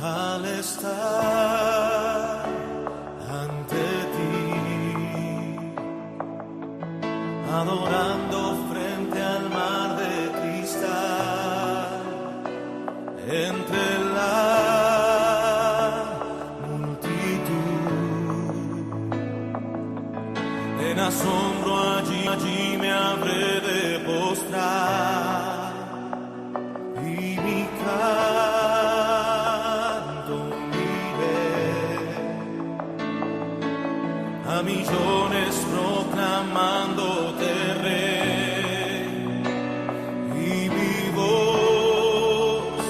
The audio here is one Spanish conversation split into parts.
Al estar ante ti, adorando frente al mar de cristal, entre la multitud, en asombro allí me habré de postrar y mi a millones proclamándote rey y mi voz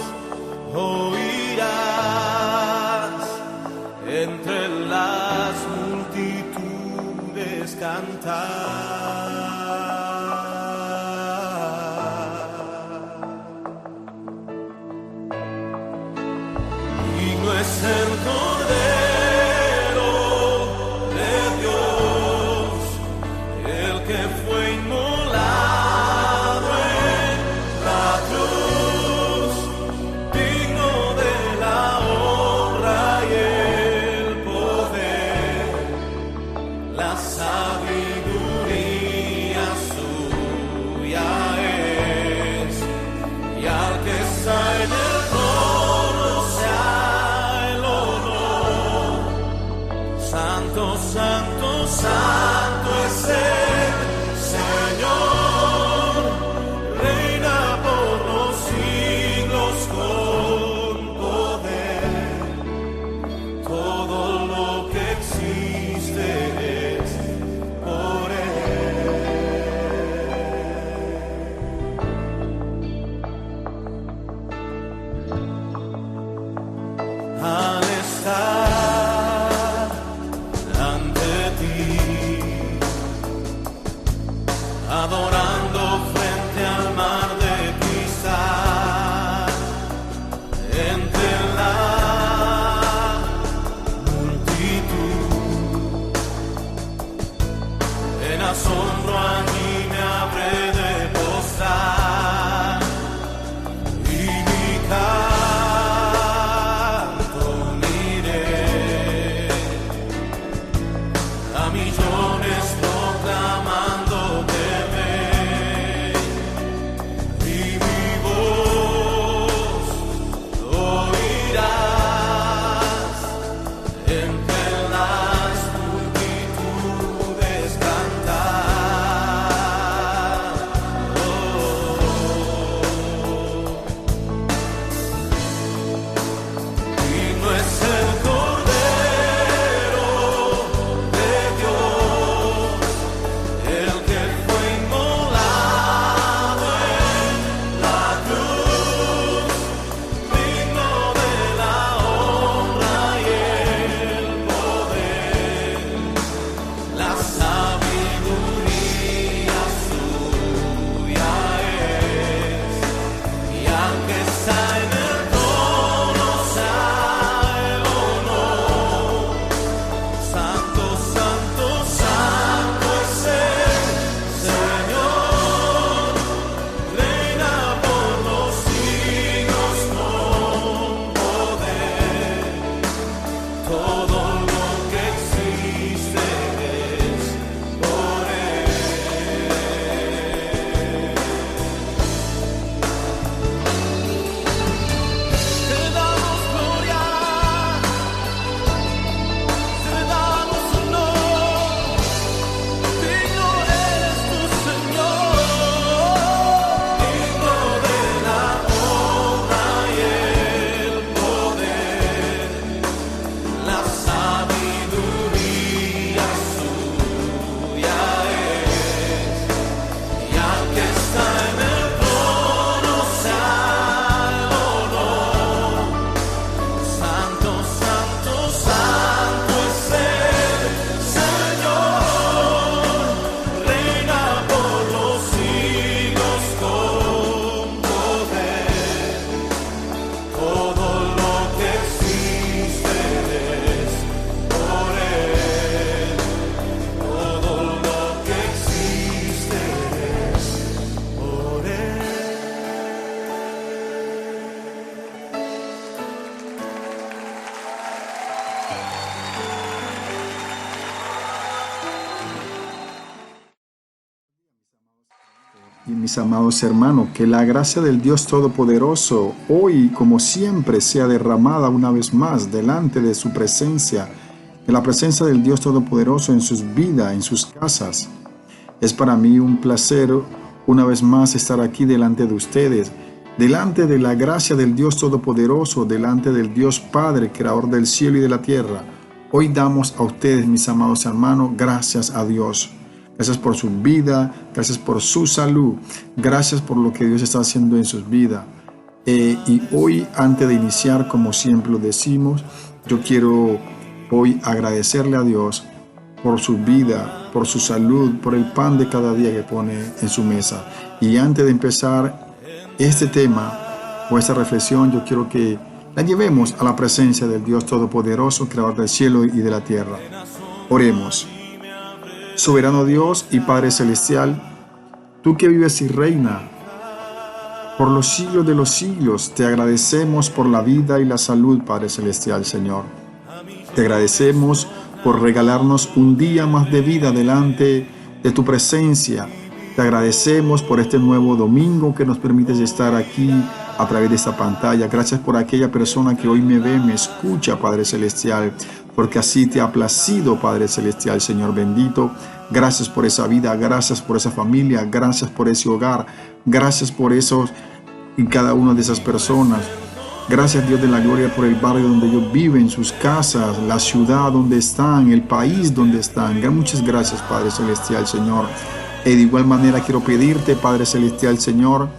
mis amados hermanos, que la gracia del Dios Todopoderoso hoy, como siempre, sea derramada una vez más delante de su presencia, de la presencia del Dios Todopoderoso en sus vidas, en sus casas. Es para mí un placer una vez más estar aquí delante de ustedes, delante de la gracia del Dios Todopoderoso, delante del Dios Padre, Creador del cielo y de la tierra. Hoy damos a ustedes, mis amados hermanos, gracias a Dios. Gracias por su vida, gracias por su salud, gracias por lo que Dios está haciendo en sus vidas. Y hoy, antes de iniciar, como siempre lo decimos, yo quiero hoy agradecerle a Dios por su vida, por su salud, por el pan de cada día que pone en su mesa. Y antes de empezar este tema o esta reflexión, yo quiero que la llevemos a la presencia del Dios Todopoderoso, Creador del cielo y de la tierra. Oremos. Soberano Dios y Padre Celestial, tú que vives y reinas por los siglos de los siglos, te agradecemos por la vida y la salud, Padre Celestial, Señor. Te agradecemos por regalarnos un día más de vida delante de tu presencia. Te agradecemos por este nuevo domingo que nos permites estar aquí a través de esta pantalla. Gracias por aquella persona que hoy me ve, me escucha, Padre Celestial, porque así te ha placido, Padre Celestial, Señor bendito. Gracias por esa vida, gracias por esa familia, gracias por ese hogar, gracias por esos y cada una de esas personas. Gracias, Dios de la gloria, por el barrio donde ellos viven, sus casas, la ciudad donde están, el país donde están. Muchas gracias, Padre Celestial, Señor. Y de igual manera quiero pedirte, Padre Celestial, Señor,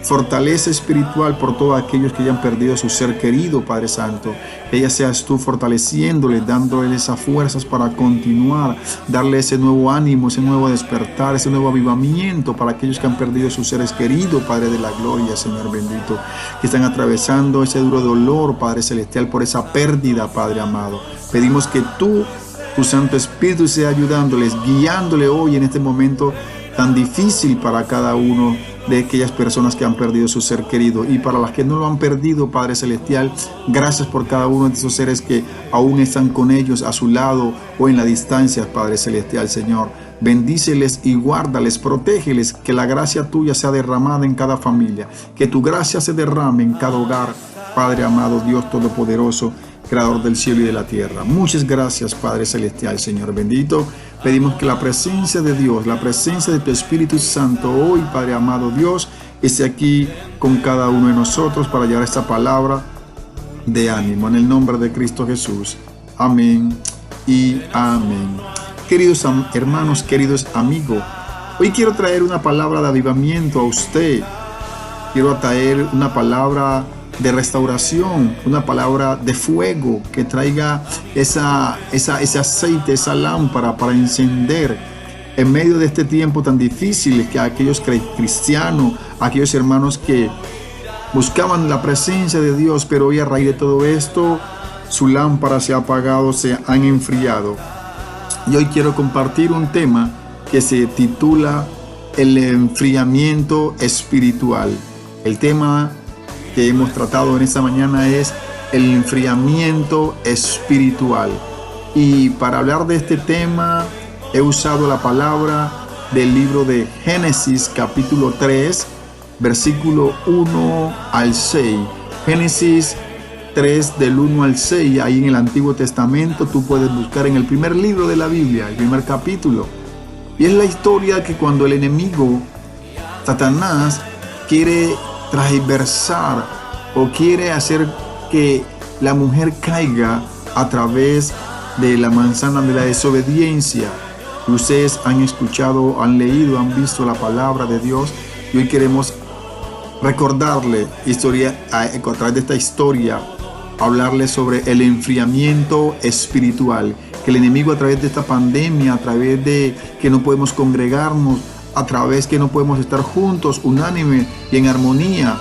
fortaleza espiritual por todos aquellos que hayan perdido su ser querido, Padre Santo. Que ya seas tú fortaleciéndoles, dándoles esas fuerzas para continuar, darle ese nuevo ánimo, ese nuevo despertar, ese nuevo avivamiento para aquellos que han perdido sus seres queridos, Padre de la gloria, Señor bendito, que están atravesando ese duro dolor, Padre Celestial, por esa pérdida, Padre amado. Pedimos que tú, tu Santo Espíritu, sea ayudándoles, guiándole hoy en este momento tan difícil para cada uno de aquellas personas que han perdido su ser querido, y para las que no lo han perdido, Padre Celestial, gracias por cada uno de esos seres que aún están con ellos a su lado o en la distancia, Padre Celestial, Señor. Bendíceles y guárdales, protégeles, que la gracia tuya sea derramada en cada familia, que tu gracia se derrame en cada hogar, Padre amado, Dios Todopoderoso, Creador del cielo y de la tierra. Muchas gracias, Padre Celestial, Señor bendito. Pedimos que la presencia de Dios, la presencia de tu Espíritu Santo hoy, Padre amado Dios, esté aquí con cada uno de nosotros para llevar esta palabra de ánimo. En el nombre de Cristo Jesús. Amén y amén. Queridos hermanos, queridos amigos, hoy quiero traer una palabra de avivamiento a usted. Quiero traer una palabra de restauración, una palabra de fuego que traiga ese aceite, esa lámpara para encender en medio de este tiempo tan difícil, que aquellos cristianos, aquellos hermanos que buscaban la presencia de Dios, pero hoy a raíz de todo esto su lámpara se ha apagado, se han enfriado. Y hoy quiero compartir un tema que se titula el enfriamiento espiritual. El tema que hemos tratado en esta mañana es el enfriamiento espiritual. Y para hablar de este tema he usado la palabra del libro de Génesis capítulo 3, versículo 1 al 6. Génesis 3 del 1 al 6, ahí en el Antiguo Testamento tú puedes buscar en el primer libro de la Biblia, el primer capítulo. Y es la historia que cuando el enemigo, Satanás, quiere transversar o quiere hacer que la mujer caiga a través de la manzana de la desobediencia. Ustedes han escuchado, han leído, han visto la palabra de Dios, y hoy queremos recordarle a través de esta historia, hablarle sobre el enfriamiento espiritual, que el enemigo, a través de esta pandemia, a través de que no podemos congregarnos, a través que no podemos estar juntos, unánime y en armonía,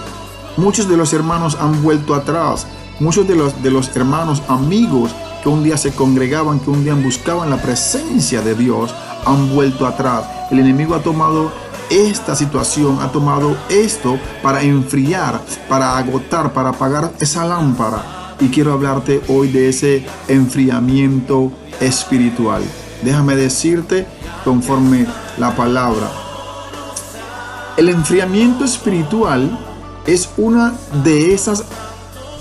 muchos de los hermanos han vuelto atrás. Muchos de los hermanos, amigos que un día se congregaban, que un día buscaban la presencia de Dios, han vuelto atrás. El enemigo ha tomado esta situación, ha tomado esto para enfriar, para agotar, para apagar esa lámpara. Y quiero hablarte hoy de ese enfriamiento espiritual. Déjame decirte, conforme la palabra, El enfriamiento espiritual es una de esas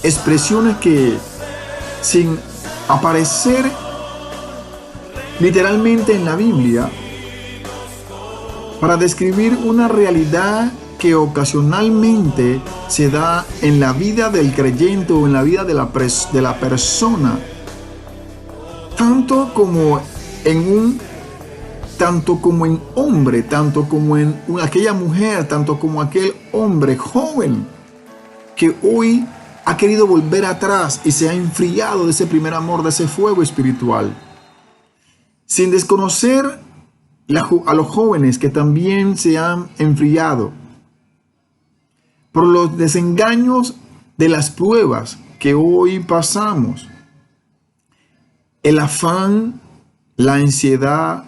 expresiones que, sin aparecer literalmente en la Biblia, para describir una realidad que ocasionalmente se da en la vida del creyente o en la vida de la persona, tanto como en hombre, tanto como en aquella mujer, tanto como aquel hombre joven que hoy ha querido volver atrás y se ha enfriado de ese primer amor, de ese fuego espiritual. Sin desconocer a los jóvenes que también se han enfriado por los desengaños de las pruebas que hoy pasamos. El afán, la ansiedad,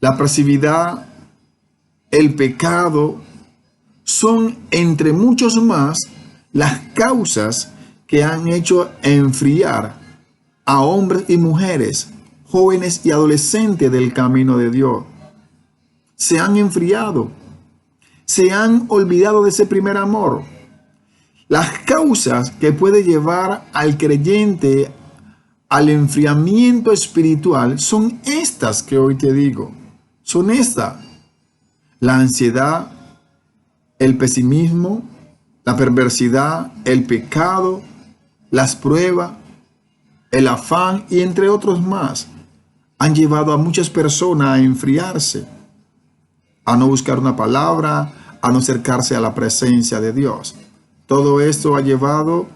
la pasividad, el pecado, son entre muchos más las causas que han hecho enfriar a hombres y mujeres, jóvenes y adolescentes del camino de Dios. Se han enfriado, se han olvidado de ese primer amor. Las causas que puede llevar al creyente al enfriamiento espiritual son estas que hoy te digo. Son estas: la ansiedad, el pesimismo, la perversidad, el pecado, las pruebas, el afán y entre otros más. Han llevado a muchas personas a enfriarse, a no buscar una palabra, a no acercarse a la presencia de Dios. Todo esto ha llevado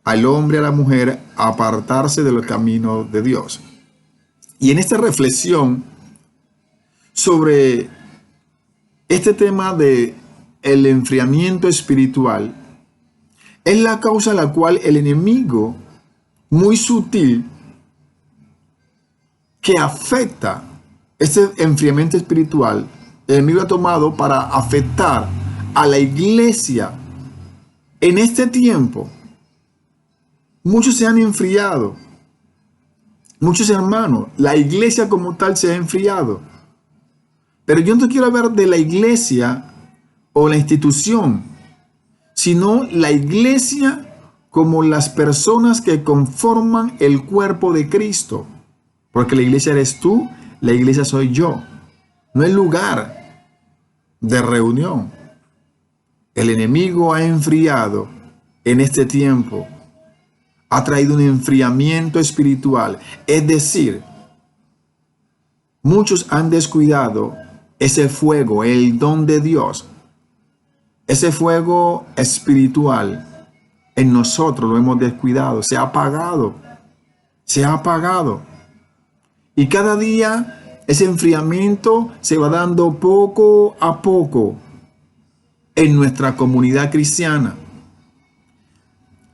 al hombre y a la mujer a apartarse del camino de Dios. Y en esta reflexión sobre este tema de el enfriamiento espiritual, es la causa a la cual el enemigo, muy sutil, que afecta este enfriamiento espiritual, el enemigo ha tomado para afectar a la iglesia en este tiempo. Muchos se han enfriado, muchos hermanos, la iglesia como tal se ha enfriado. Pero yo no quiero hablar de la iglesia o la institución, sino la iglesia como las personas que conforman el cuerpo de Cristo. Porque la iglesia eres tú, la iglesia soy yo. No es lugar de reunión. El enemigo ha enfriado en este tiempo. Ha traído un enfriamiento espiritual. Es decir, muchos han descuidado ese fuego, el don de Dios. Ese fuego espiritual en nosotros lo hemos descuidado. Se ha apagado. Se ha apagado. Y cada día ese enfriamiento se va dando poco a poco en nuestra comunidad cristiana.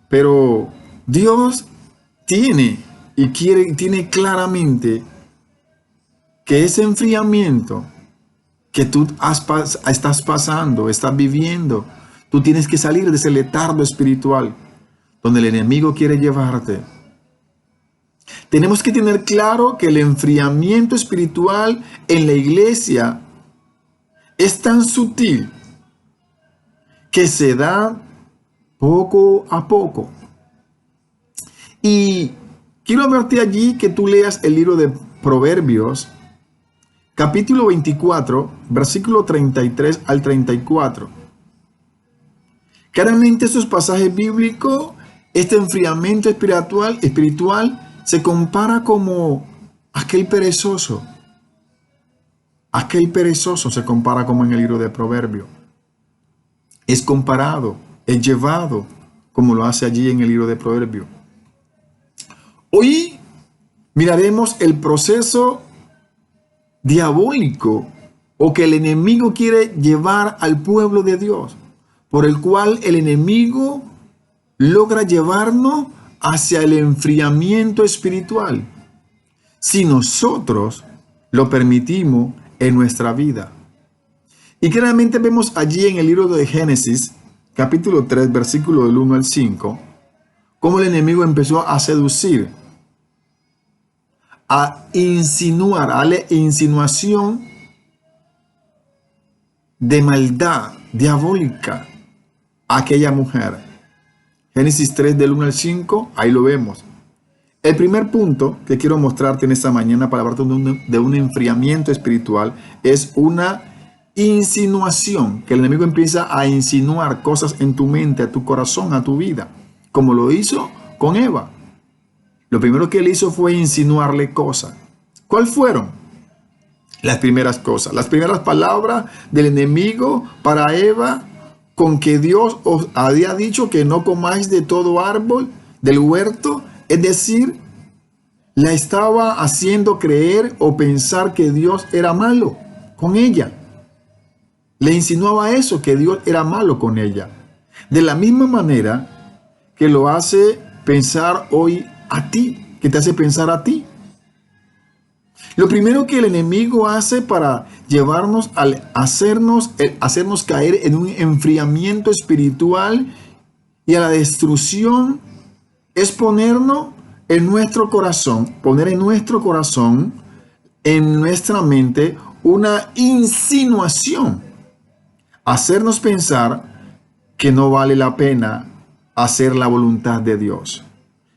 Pero Dios tiene tiene claramente que ese enfriamiento que tú estás pasando, estás viviendo, tú tienes que salir de ese letargo espiritual donde el enemigo quiere llevarte. Tenemos que tener claro que el enfriamiento espiritual en la iglesia es tan sutil que se da poco a poco. Y quiero verte allí que tú leas el libro de Proverbios, capítulo 24, versículo 33 al 34. Claramente estos pasajes bíblicos, este enfriamiento espiritual se compara como aquel perezoso. Aquel perezoso se compara como en el libro de Proverbios. Es comparado, es llevado, como lo hace allí en el libro de Proverbios. Hoy miraremos el proceso diabólico o que el enemigo quiere llevar al pueblo de Dios, por el cual el enemigo logra llevarnos hacia el enfriamiento espiritual, si nosotros lo permitimos en nuestra vida. Y claramente vemos allí en el libro de Génesis, capítulo 3, versículo del 1 al 5, cómo el enemigo empezó a seducir, a insinuar, a darle insinuación de maldad diabólica a aquella mujer. Génesis 3 del 1 al 5, ahí lo vemos. El primer punto que quiero mostrarte en esta mañana para hablarte de un enfriamiento espiritual es una insinuación, que el enemigo empieza a insinuar cosas en tu mente, a tu corazón, a tu vida, como lo hizo con Eva. Lo primero que él hizo fue insinuarle cosas. ¿Cuáles fueron? Las primeras cosas, las primeras palabras del enemigo para Eva, con que Dios os había dicho que no comáis de todo árbol del huerto. Es decir, la estaba haciendo creer o pensar que Dios era malo con ella. Le insinuaba eso, que Dios era malo con ella. De la misma manera que lo hace pensar hoy a ti, que te hace pensar a ti. Lo primero que el enemigo hace para llevarnos al hacernos caer en un enfriamiento espiritual y a la destrucción es ponernos en nuestro corazón, poner en nuestro corazón, en nuestra mente, una insinuación. Hacernos pensar que no vale la pena hacer la voluntad de Dios.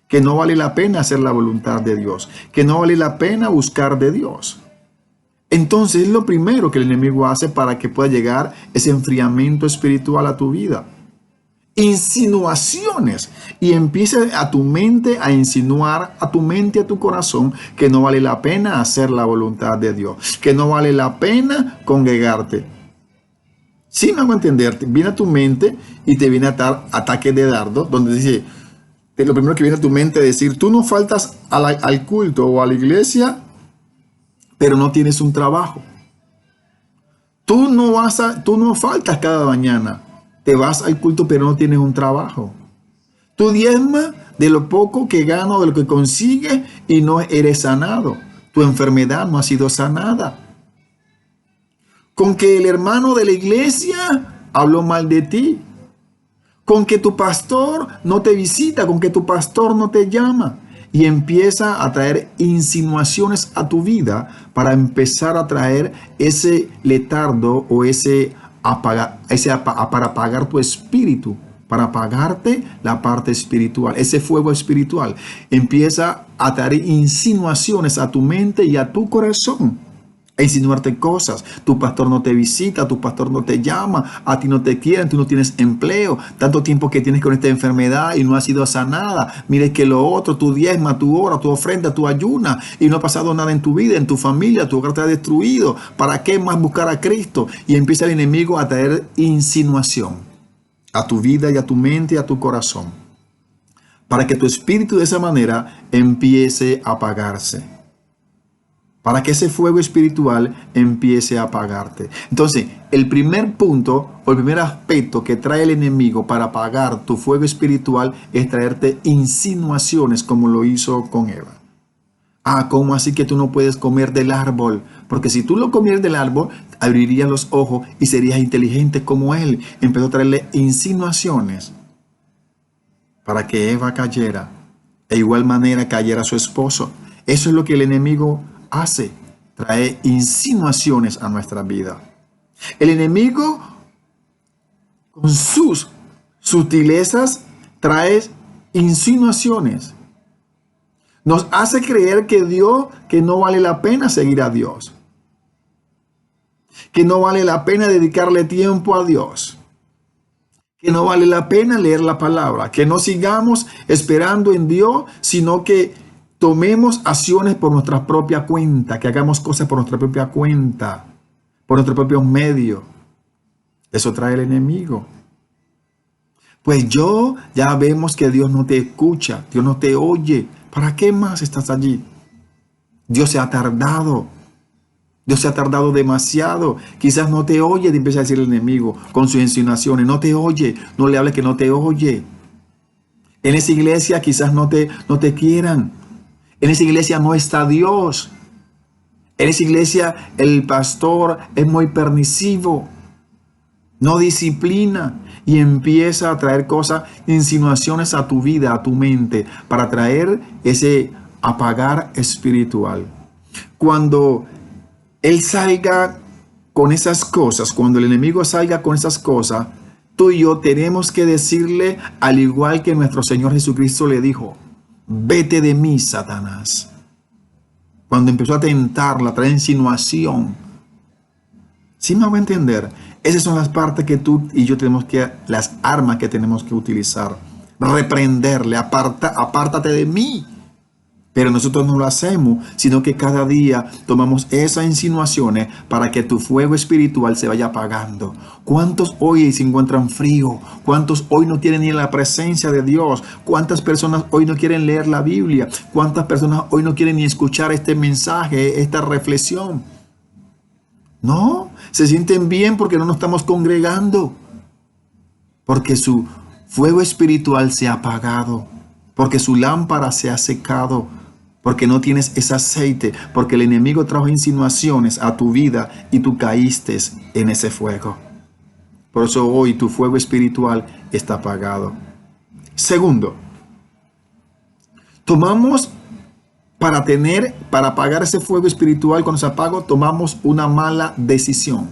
Que no vale la pena hacer la voluntad de Dios. Que no vale la pena buscar de Dios. Entonces es lo primero que el enemigo hace para que pueda llegar ese enfriamiento espiritual a tu vida. Insinuaciones, y empieza a tu mente a insinuar, a tu mente, a tu corazón, que no vale la pena hacer la voluntad de Dios, que no vale la pena congregarte. Si me hago entender, viene a tu mente y te viene a dar ataques de dardo, donde dice, lo primero que viene a tu mente es decir, tú no faltas al culto o a la iglesia, pero no tienes un trabajo. Tú no faltas cada mañana. Te vas al culto, pero no tienes un trabajo. Tú diezmas de lo poco que gano, de lo que consigues, y no eres sanado. Tu enfermedad no ha sido sanada. Con que el hermano de la iglesia habló mal de ti. Con que tu pastor no te visita, con que tu pastor no te llama. Y empieza a traer insinuaciones a tu vida para empezar a traer ese letardo o para apagar tu espíritu, para apagarte la parte espiritual, ese fuego espiritual. Empieza a traer insinuaciones a tu mente y a tu corazón, a insinuarte cosas. Tu pastor no te visita, tu pastor no te llama, a ti no te quieren, tú no tienes empleo, tanto tiempo que tienes con esta enfermedad y no has sido sanada. Mire que lo otro, tu diezma, tu ora, tu ofrenda, tu ayuna, y no ha pasado nada en tu vida, en tu familia, tu hogar te ha destruido. ¿Para qué más buscar a Cristo? Y empieza el enemigo a traer insinuación a tu vida y a tu mente y a tu corazón, para que tu espíritu de esa manera empiece a apagarse. Para que ese fuego espiritual empiece a apagarte. Entonces, el primer punto o el primer aspecto que trae el enemigo para apagar tu fuego espiritual es traerte insinuaciones, como lo hizo con Eva. ¿Cómo así que tú no puedes comer del árbol? Porque si tú lo comieras del árbol, abrirías los ojos y serías inteligente como él. Empezó a traerle insinuaciones para que Eva cayera. De igual manera cayera su esposo. Eso es lo que el enemigo hace, trae insinuaciones a nuestra vida. El enemigo, con sus sutilezas, trae insinuaciones. Nos hace creer que no vale la pena seguir a Dios, que no vale la pena dedicarle tiempo a Dios, que no vale la pena leer la palabra, que no sigamos esperando en Dios, sino que tomemos acciones por nuestra propia cuenta, que hagamos cosas por nuestra propia cuenta, por nuestros propios medios. Eso trae el enemigo. Pues ya vemos que Dios no te escucha, Dios no te oye. ¿Para qué más estás allí? Dios se ha tardado. Dios se ha tardado demasiado. Quizás no te oye, empieza a decir el enemigo con sus insinuaciones. No te oye, no le hables que no te oye. En esa iglesia quizás no te quieran. En esa iglesia no está Dios. En esa iglesia el pastor es muy permisivo, no disciplina, y empieza a traer cosas, insinuaciones a tu vida, a tu mente, para traer ese apagar espiritual. Cuando él salga con esas cosas, cuando el enemigo salga con esas cosas, tú y yo tenemos que decirle, al igual que nuestro Señor Jesucristo le dijo, vete de mí, Satanás. Cuando empezó a tentarla, a traer insinuación. ¿Sí me hago entender? Esas son las partes que tú y yo tenemos que, las armas que tenemos que utilizar. Reprenderle, apártate de mí. Pero nosotros no lo hacemos, sino que cada día tomamos esas insinuaciones para que tu fuego espiritual se vaya apagando. ¿Cuántos hoy se encuentran fríos? ¿Cuántos hoy no quieren ir a la presencia de Dios? ¿Cuántas personas hoy no quieren leer la Biblia? ¿Cuántas personas hoy no quieren ni escuchar este mensaje, esta reflexión? No, se sienten bien porque no nos estamos congregando. Porque su fuego espiritual se ha apagado. Porque su lámpara se ha secado. Porque no tienes ese aceite. Porque el enemigo trajo insinuaciones a tu vida y tú caíste en ese fuego. Por eso hoy tu fuego espiritual está apagado. Segundo, tomamos para apagar ese fuego espiritual cuando se apaga, tomamos una mala decisión.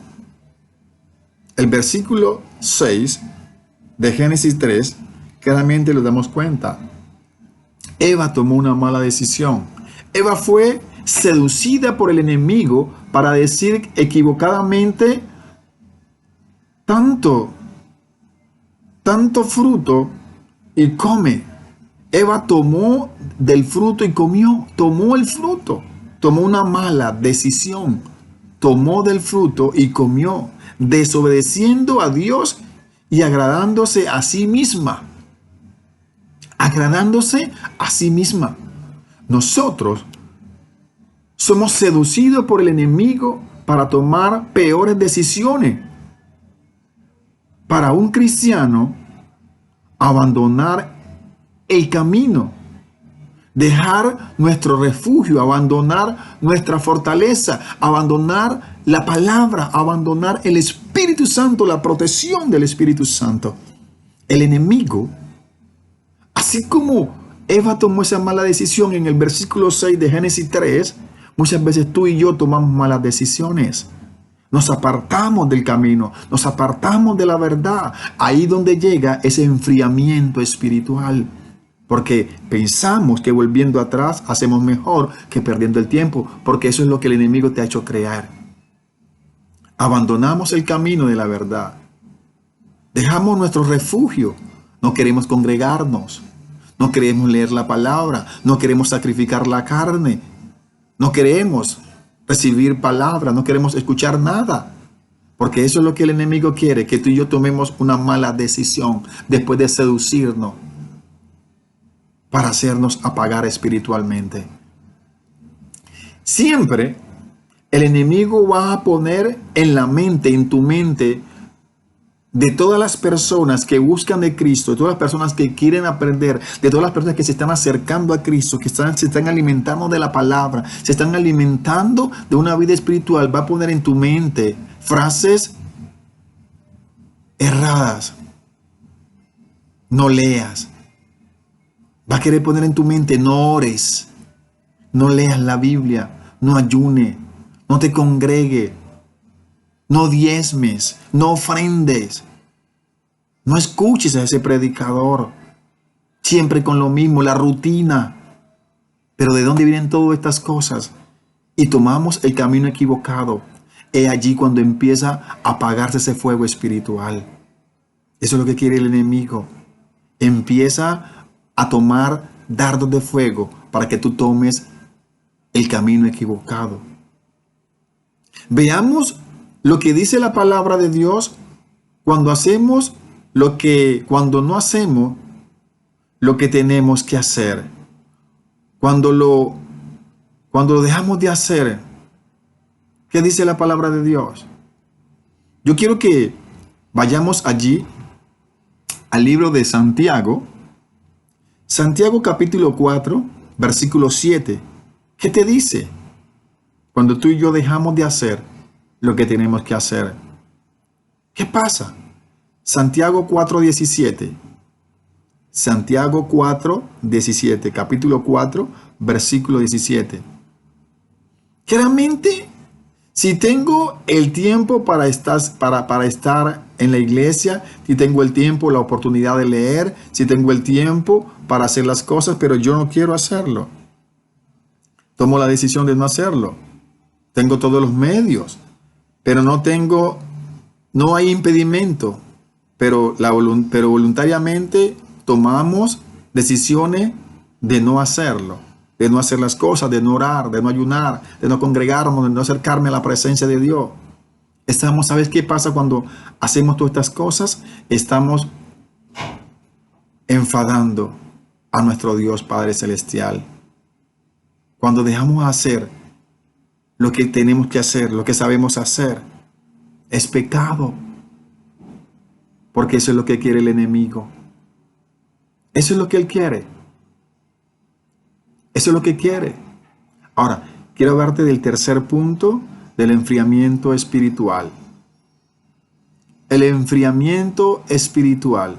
El versículo 6 de Génesis 3, claramente lo damos cuenta. Eva tomó una mala decisión. Eva fue seducida por el enemigo para decir equivocadamente tanto fruto y come. Eva tomó del fruto y comió. Tomó el fruto. Tomó una mala decisión. Tomó del fruto y comió, desobedeciendo a Dios y agradándose a sí misma. Agradándose a sí misma. Nosotros somos seducidos por el enemigo para tomar peores decisiones. Para un cristiano, abandonar el camino, dejar nuestro refugio, abandonar nuestra fortaleza, abandonar la palabra, abandonar el Espíritu Santo, la protección del Espíritu Santo. El enemigo, así como Eva tomó esa mala decisión en el versículo 6 de Génesis 3, muchas veces tú y yo tomamos malas decisiones. Nos apartamos del camino, nos apartamos de la verdad. Ahí donde llega ese enfriamiento espiritual. Porque pensamos que volviendo atrás hacemos mejor que perdiendo el tiempo. Porque eso es lo que el enemigo te ha hecho crear. Abandonamos el camino de la verdad. Dejamos nuestro refugio. No queremos congregarnos. No queremos leer la palabra. No queremos sacrificar la carne. No queremos recibir palabra, no queremos escuchar nada. Porque eso es lo que el enemigo quiere, que tú y yo tomemos una mala decisión después de seducirnos para hacernos apagar espiritualmente. Siempre el enemigo va a poner en la mente, en tu mente, de todas las personas que buscan de Cristo, de todas las personas que quieren aprender, de todas las personas que se están acercando a Cristo, que se están alimentando de la palabra, se están alimentando de una vida espiritual, va a poner en tu mente frases erradas. No leas. Va a querer poner en tu mente, no ores, no leas la Biblia, no ayune, no te congregue, no diezmes, no ofrendes. No escuches a ese predicador. Siempre con lo mismo, la rutina. Pero ¿de dónde vienen todas estas cosas? Y tomamos el camino equivocado. Es allí cuando empieza a apagarse ese fuego espiritual. Eso es lo que quiere el enemigo. Empieza a tomar dardos de fuego para que tú tomes el camino equivocado. Veamos lo que dice la palabra de Dios cuando no hacemos lo que tenemos que hacer. Cuando lo dejamos de hacer, ¿qué dice la palabra de Dios? Yo quiero que vayamos allí al libro de Santiago. Santiago capítulo 4, versículo 7. ¿Qué te dice? Cuando tú y yo dejamos de hacer lo que tenemos que hacer. ¿Qué pasa? Santiago 4:17. Santiago 4:17. Capítulo 4, versículo 17. Claramente Si tengo el tiempo para estar en la iglesia, si tengo el tiempo, la oportunidad de leer, si tengo el tiempo para hacer las cosas, pero yo no quiero hacerlo. Tomo la decisión de no hacerlo. Tengo todos los medios, pero no hay impedimento, pero voluntariamente tomamos decisiones de no hacerlo, de no hacer las cosas, de no orar, de no ayunar, de no congregarnos, de no acercarme a la presencia de Dios. ¿Sabes qué pasa cuando hacemos todas estas cosas? Estamos enfadando a nuestro Dios Padre Celestial. Cuando dejamos hacer lo que tenemos que hacer, lo que sabemos hacer, es pecado. Porque eso es lo que quiere el enemigo. Eso es lo que él quiere. Eso es lo que quiere. Ahora, quiero hablarte del tercer punto, del enfriamiento espiritual. El enfriamiento espiritual.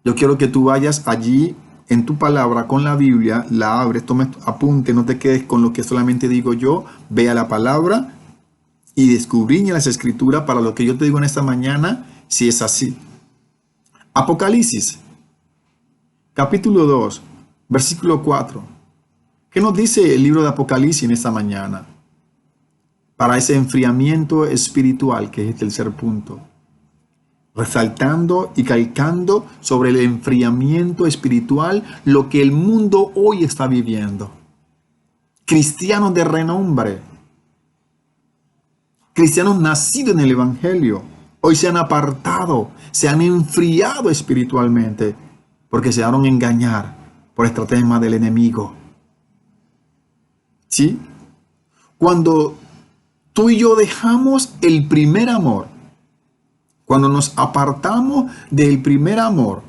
Yo quiero que tú vayas allí en tu palabra con la Biblia, la abres, tomes apunte, no te quedes con lo que solamente digo yo, ve a la palabra y descubrí en las escrituras para lo que yo te digo en esta mañana, si es así. Apocalipsis, capítulo 2, versículo 4. ¿Qué nos dice el libro de Apocalipsis en esta mañana? Para ese enfriamiento espiritual, que es el tercer punto. Resaltando y calcando sobre el enfriamiento espiritual, lo que el mundo hoy está viviendo. Cristianos de renombre, cristianos nacidos en el Evangelio, hoy se han apartado, se han enfriado espiritualmente, porque se dejaron engañar por estrategias del enemigo. ¿Sí? Cuando tú y yo dejamos el primer amor, cuando nos apartamos del primer amor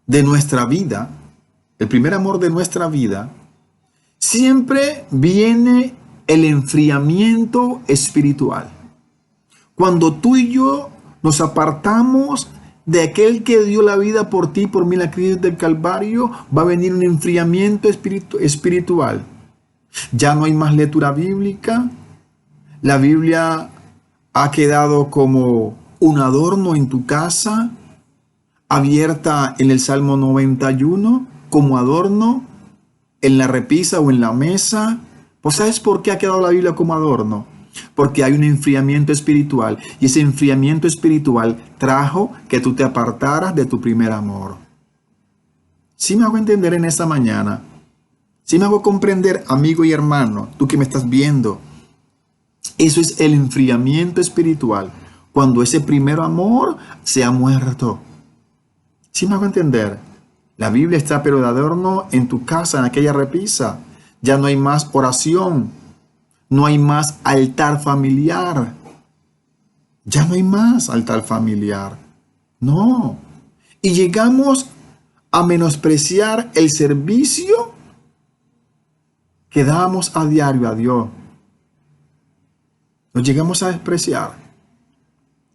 de nuestra vida, el primer amor de nuestra vida, siempre viene el enfriamiento espiritual. Cuando tú y yo nos apartamos de aquel que dio la vida por ti, por mí, la cruz del Calvario, va a venir un enfriamiento espiritual. Ya no hay más lectura bíblica. La Biblia ha quedado como un adorno en tu casa, abierta en el Salmo 91, como adorno en la repisa o en la mesa. ¿Pues sabes por qué ha quedado la Biblia como adorno? Porque hay un enfriamiento espiritual, y ese enfriamiento espiritual trajo que tú te apartaras de tu primer amor. ¿Sí me hago entender en esta mañana? ¿Sí me hago comprender, amigo y hermano, tú que me estás viendo? Eso es el enfriamiento espiritual, cuando ese primer amor se ha muerto. ¿Sí me hago entender? La Biblia está pero de adorno en tu casa, en aquella repisa. Ya no hay más oración. No hay más altar familiar. Ya no hay más altar familiar. No. Y llegamos a menospreciar el servicio que damos a diario a Dios. Nos llegamos a despreciar.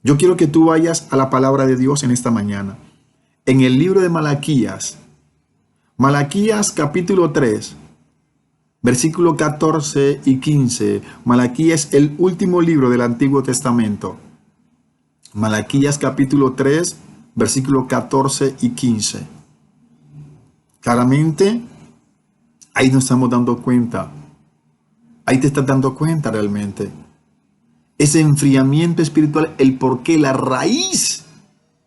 Yo quiero que tú vayas a la palabra de Dios en esta mañana. En el libro de Malaquías. Malaquías capítulo 3. Versículo 14 y 15. Malaquías es el último libro del Antiguo Testamento. Malaquías capítulo 3, versículo 14 y 15. Claramente, ahí nos estamos dando cuenta. Ahí te estás dando cuenta realmente. Ese enfriamiento espiritual, el por qué, la raíz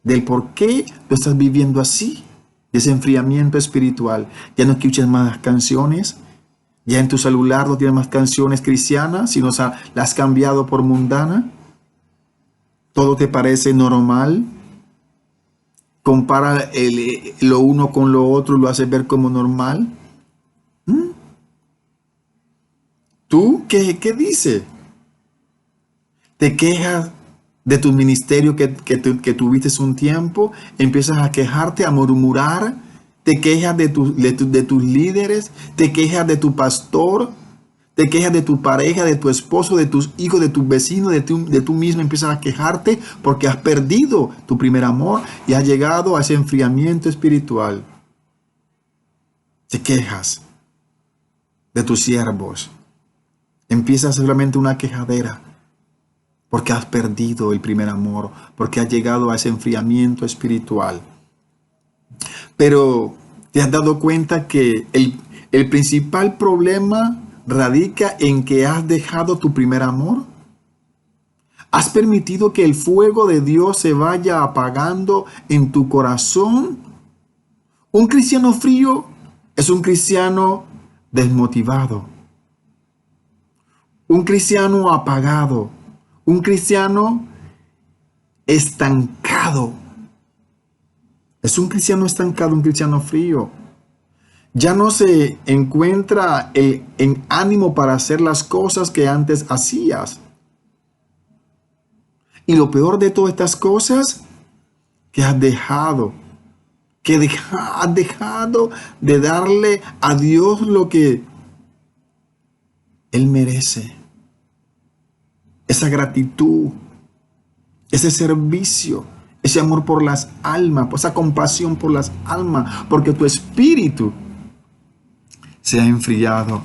del por qué lo estás viviendo así. Ese enfriamiento espiritual. Ya no escuchas más canciones. Ya en tu celular no tienes más canciones cristianas, sino las has cambiado por mundana. Todo te parece normal. Compara lo uno con lo otro y lo hace ver como normal. ¿Tú qué dices? Te quejas de tu ministerio que tuviste un tiempo, empiezas a quejarte, a murmurar. Te quejas de tus líderes, te quejas de tu pastor, te quejas de tu pareja, de tu esposo, de tus hijos, de tus vecinos, de tú mismo. Empiezas a quejarte porque has perdido tu primer amor y has llegado a ese enfriamiento espiritual. Te quejas de tus siervos, Empieza solamente una quejadera porque has perdido el primer amor, porque has llegado a ese enfriamiento espiritual. Pero te has dado cuenta que el principal problema radica en que has dejado tu primer amor. ¿Has permitido que el fuego de Dios se vaya apagando en tu corazón? Un cristiano frío es un cristiano desmotivado, un cristiano apagado, un cristiano estancado. Es un cristiano estancado, un cristiano frío. Ya no se encuentra en ánimo para hacer las cosas que antes hacías. Y lo peor de todas estas cosas, que has dejado de darle a Dios lo que Él merece. Esa gratitud, ese servicio, ese amor por las almas, esa compasión por las almas, porque tu espíritu se ha enfriado,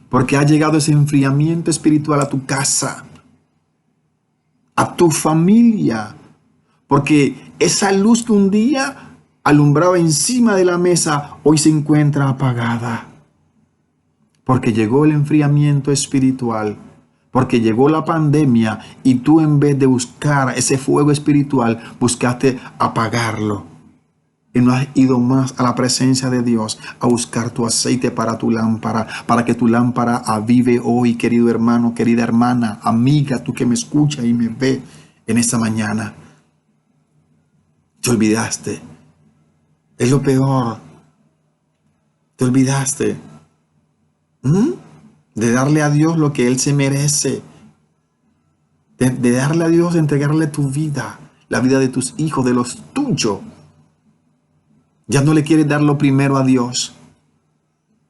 porque ha llegado ese enfriamiento espiritual a tu casa, a tu familia, porque esa luz que un día alumbraba encima de la mesa, hoy se encuentra apagada, porque llegó el enfriamiento espiritual, porque llegó la pandemia y tú, en vez de buscar ese fuego espiritual, buscaste apagarlo. Y no has ido más a la presencia de Dios a buscar tu aceite para tu lámpara, para que tu lámpara avive hoy, querido hermano, querida hermana, amiga, tú que me escuchas y me ves en esta mañana. Te olvidaste. Es lo peor. Te olvidaste de darle a Dios lo que Él se merece. De darle a Dios, de entregarle tu vida, la vida de tus hijos, de los tuyos. Ya no le quiere dar lo primero a Dios,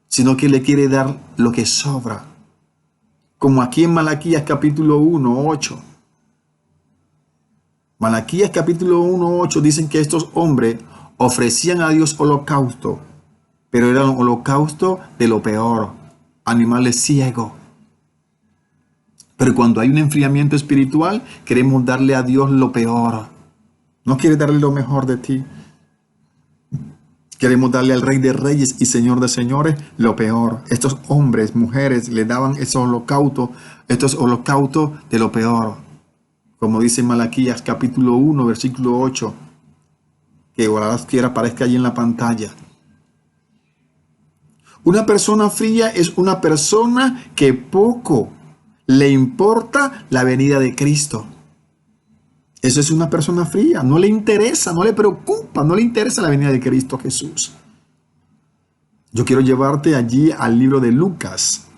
sino que le quiere dar lo que sobra. Como aquí en Malaquías capítulo 1, 8. Malaquías capítulo 1, 8 dicen que estos hombres ofrecían a Dios holocausto, pero era un holocausto de lo peor, animales ciegos. Pero cuando hay un enfriamiento espiritual, queremos darle a Dios lo peor. No quiere darle lo mejor de ti. Queremos darle al Rey de Reyes y Señor de Señores lo peor. Estos hombres, mujeres, le daban estos holocaustos de lo peor. Como dice Malaquías capítulo 1, versículo 8. Que ojalá quiera aparezca allí en la pantalla. Una persona fría es una persona que poco le importa la venida de Cristo. Eso es una persona fría. No le interesa, no le preocupa, no le interesa la venida de Cristo Jesús. Yo quiero llevarte allí al libro de Lucas.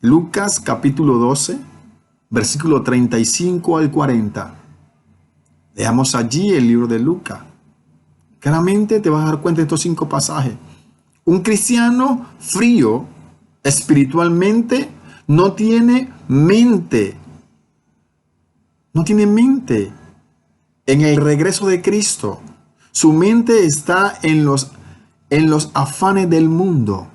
Lucas capítulo 12, versículo 35 al 40. Leamos allí el libro de Lucas. Claramente te vas a dar cuenta de estos 5 pasajes. Un cristiano frío espiritualmente no tiene mente. No tiene mente en el regreso de Cristo. Su mente está en los afanes del mundo.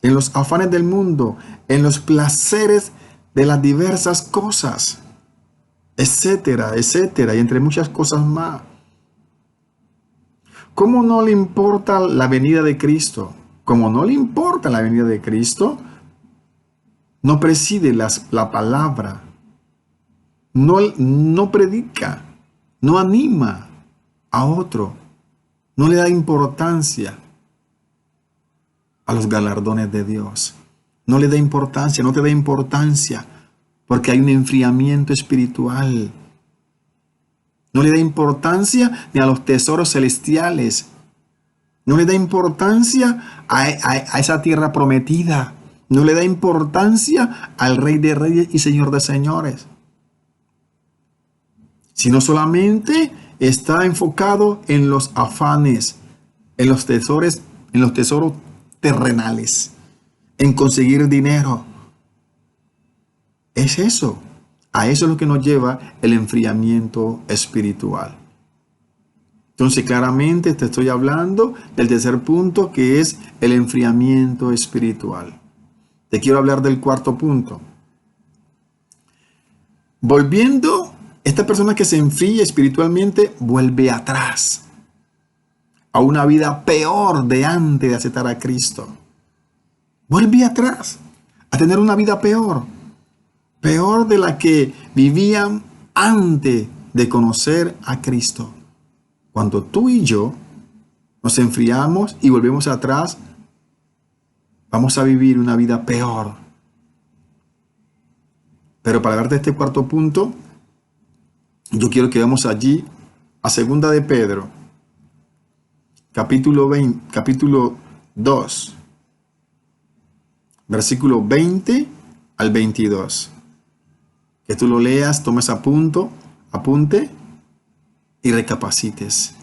En los afanes del mundo. En los placeres de las diversas cosas. Etcétera, etcétera. Y entre muchas cosas más. ¿Cómo no le importa la venida de Cristo? Como no le importa la venida de Cristo, no preside la palabra. No predica, no anima a otro, no le da importancia a los galardones de Dios. No le da importancia, no te da importancia, porque hay un enfriamiento espiritual. No le da importancia ni a los tesoros celestiales. No le da importancia a esa tierra prometida. No le da importancia al Rey de Reyes y Señor de Señores. Sino solamente está enfocado en los afanes, en los tesoros terrenales, en conseguir dinero. Es eso. A eso es lo que nos lleva el enfriamiento espiritual. Entonces, claramente te estoy hablando del tercer punto, que es el enfriamiento espiritual. te quiero hablar del cuarto punto. Volviendo, esta persona que se enfría espiritualmente vuelve atrás a una vida peor de antes de aceptar a Cristo. Vuelve atrás a tener una vida peor de la que vivían antes de conocer a Cristo. Cuando tú y yo nos enfriamos y volvemos atrás, vamos a vivir una vida peor. Pero para darte este cuarto punto, yo quiero que vamos allí a Segunda de Pedro, capítulo 2, versículo 20 al 22. Que tú lo leas, tomes apunte y recapacites.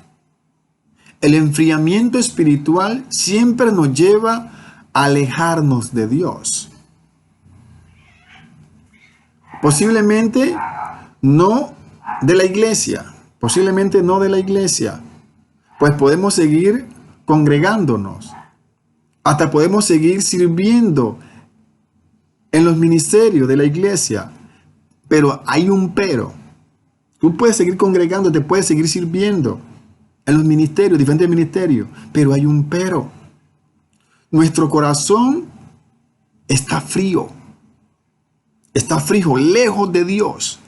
El enfriamiento espiritual siempre nos lleva a alejarnos de Dios. Posiblemente no de la iglesia, pues podemos seguir congregándonos, hasta podemos seguir sirviendo en los ministerios de la iglesia, pero hay un pero. Tú puedes seguir congregándote, puedes seguir sirviendo en los ministerios, diferentes ministerios, pero hay un pero. Nuestro corazón está frío, lejos de Dios.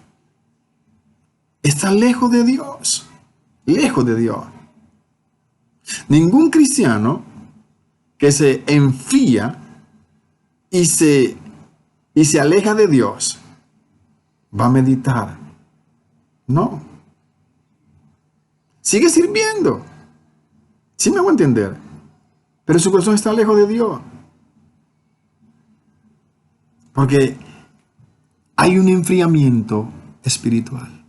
Está lejos de Dios. Ningún cristiano que se enfría y se aleja de Dios va a meditar. No. Sigue sirviendo. ¿Sí me hago entender? Pero su corazón está lejos de Dios. Porque hay un enfriamiento espiritual.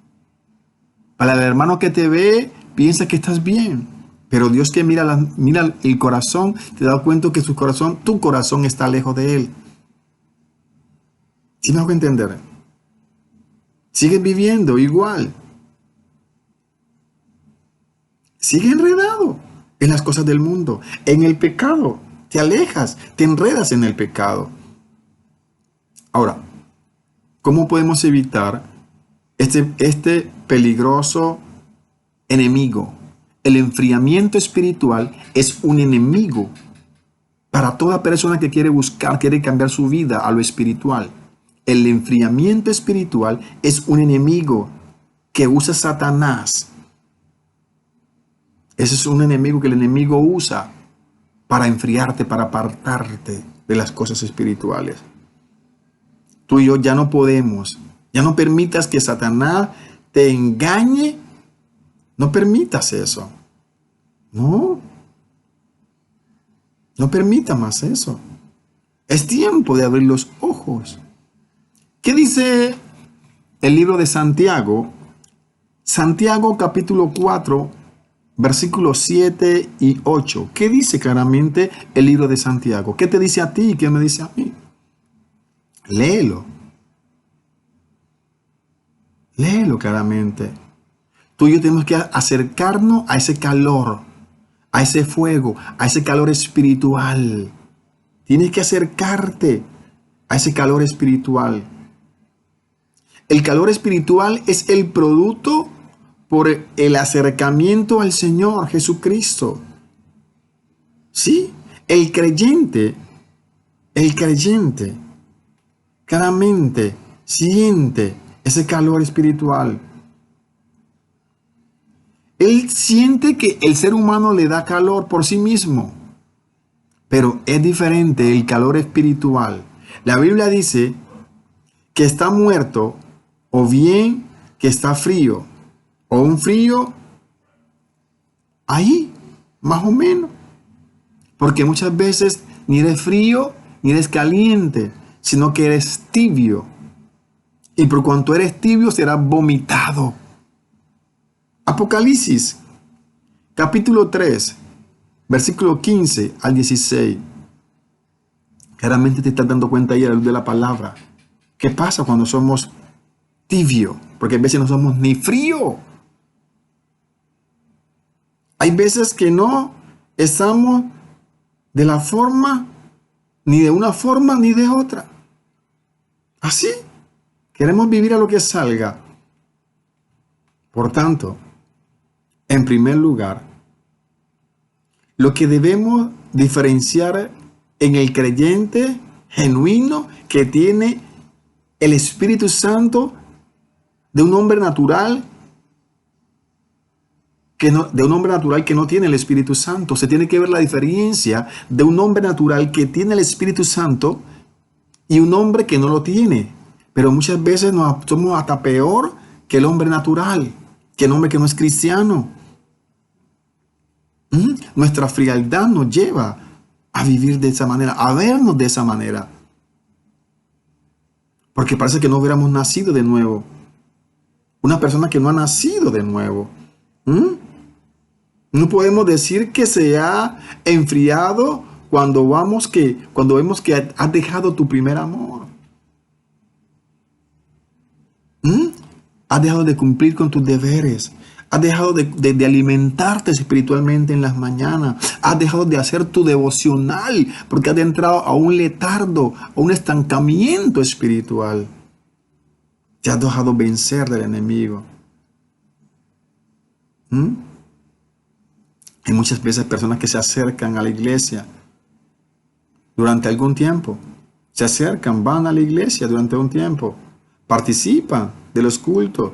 Para el hermano que te ve, piensa que estás bien. Pero Dios que mira el corazón, te da cuenta que tu corazón está lejos de Él. ¿Sí me hago entender? Sigues viviendo igual. Sigue enredado en las cosas del mundo, en el pecado. Te alejas, te enredas en el pecado. Ahora, ¿cómo podemos evitar este peligroso enemigo? El enfriamiento espiritual es un enemigo para toda persona que quiere cambiar su vida a lo espiritual. El enfriamiento espiritual es un enemigo que usa Satanás. Ese es un enemigo que el enemigo usa para enfriarte, para apartarte de las cosas espirituales. Tú y yo ya no podemos. Ya no permitas que Satanás te engañe. No permitas eso. No permita más eso. Es tiempo de abrir los ojos. ¿Qué dice el libro de Santiago? Santiago capítulo 4, versículos 7 y 8. ¿Qué dice claramente el libro de Santiago? ¿Qué te dice a ti y qué me dice a mí? Léelo. Léelo claramente. Tú y yo tenemos que acercarnos a ese calor, a ese fuego, a ese calor espiritual. Tienes que acercarte a ese calor espiritual. El calor espiritual es el producto por el acercamiento al Señor Jesucristo. Sí, el creyente claramente siente ese calor espiritual. Él siente que el ser humano le da calor por sí mismo, pero es diferente el calor espiritual. La Biblia dice que está muerto o bien que está frío, o un frío ahí, más o menos. Porque muchas veces ni eres frío ni eres caliente, sino que eres tibio. Y por cuanto eres tibio, serás vomitado. Apocalipsis, capítulo 3, versículo 15 al 16. Claramente te estás dando cuenta ahí a la luz de la palabra. ¿Qué pasa cuando somos tibio? Porque a veces no somos ni frío. Hay veces que no estamos de la forma ni de una forma ni de otra. Así, queremos vivir a lo que salga. Por tanto, en primer lugar, lo que debemos diferenciar en el creyente genuino que tiene el Espíritu Santo de un hombre natural de un hombre natural que no tiene el Espíritu Santo. Se tiene que ver la diferencia de un hombre natural que tiene el Espíritu Santo y un hombre que no lo tiene. Pero muchas veces somos hasta peor que el hombre natural, que el hombre que no es cristiano. Nuestra frialdad nos lleva a vivir de esa manera, a vernos de esa manera. Porque parece que no hubiéramos nacido de nuevo. Una persona que no ha nacido de nuevo. No podemos decir que se ha enfriado cuando vemos que has dejado tu primer amor. Has dejado de cumplir con tus deberes. Has dejado de alimentarte espiritualmente en las mañanas. Has dejado de hacer tu devocional porque has entrado a un letargo, a un estancamiento espiritual. Te has dejado vencer del enemigo. Hay muchas veces personas que se acercan a la iglesia durante algún tiempo. Se acercan, van a la iglesia durante un tiempo. Participan de los cultos.